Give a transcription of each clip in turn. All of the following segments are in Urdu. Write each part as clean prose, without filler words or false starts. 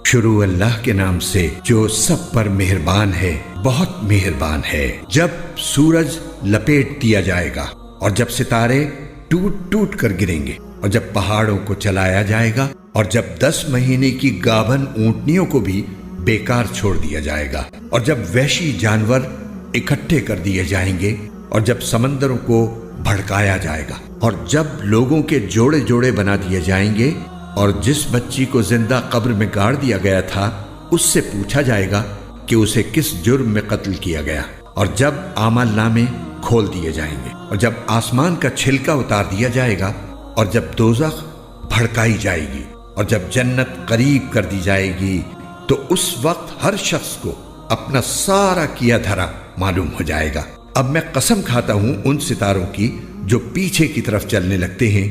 شروع اللہ کے نام سے جو سب پر مہربان ہے، بہت مہربان ہے۔ جب سورج لپیٹ دیا جائے گا اور جب ستارے ٹوٹ ٹوٹ کر گریں گے اور جب پہاڑوں کو چلایا جائے گا اور جب 10 مہینے کی گابھن اونٹنیوں کو بھی بیکار چھوڑ دیا جائے گا اور جب وحشی جانور اکٹھے کر دیے جائیں گے اور جب سمندروں کو بھڑکایا جائے گا اور جب لوگوں کے جوڑے جوڑے بنا دیے جائیں گے اور جس بچی کو زندہ قبر میں گاڑ دیا گیا تھا اس سے پوچھا جائے گا کہ اسے کس جرم میں قتل کیا گیا، اور جب اعمال نامے کھول دیے جائیں گے اور جب آسمان کا چھلکا اتار دیا جائے گا اور جب دوزخ بھڑکائی جائے گی اور جب جنت قریب کر دی جائے گی، تو اس وقت ہر شخص کو اپنا سارا کیا دھرا معلوم ہو جائے گا۔ اب میں قسم کھاتا ہوں ان ستاروں کی جو پیچھے کی طرف چلنے لگتے ہیں،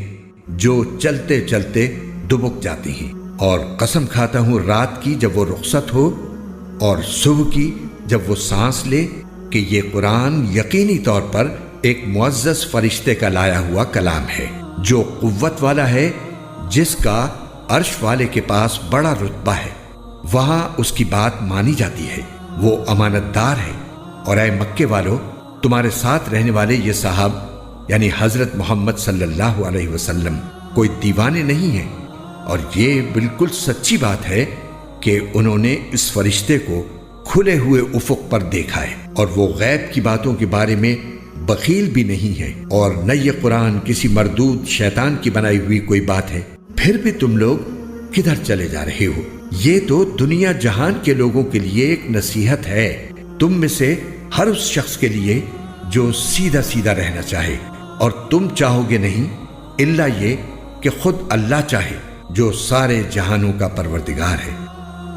جو چلتے چلتے دبک جاتی ہیں، اور قسم کھاتا ہوں رات کی جب وہ رخصت ہو اور صبح کی جب وہ سانس لے، کہ یہ قرآن یقینی طور پر ایک معزز فرشتے کا لایا ہوا کلام ہے جو قوت والا ہے، جس کا عرش والے کے پاس بڑا رتبہ ہے، وہاں اس کی بات مانی جاتی ہے، وہ امانت دار ہے۔ اور اے مکے والو، تمہارے ساتھ رہنے والے یہ صاحب یعنی حضرت محمد صلی اللہ علیہ وسلم کوئی دیوانے نہیں ہیں، اور یہ بالکل سچی بات ہے کہ انہوں نے اس فرشتے کو کھلے ہوئے افق پر دیکھا ہے، اور وہ غیب کی باتوں کے بارے میں بخیل بھی نہیں ہے، اور نہ یہ قرآن کسی مردود شیطان کی بنائی ہوئی کوئی بات ہے۔ پھر بھی تم لوگ کدھر چلے جا رہے ہو؟ یہ تو دنیا جہان کے لوگوں کے لیے ایک نصیحت ہے، تم میں سے ہر اس شخص کے لیے جو سیدھا سیدھا رہنا چاہے، اور تم چاہو گے نہیں الا یہ کہ خود اللہ چاہے جو سارے جہانوں کا پروردگار ہے۔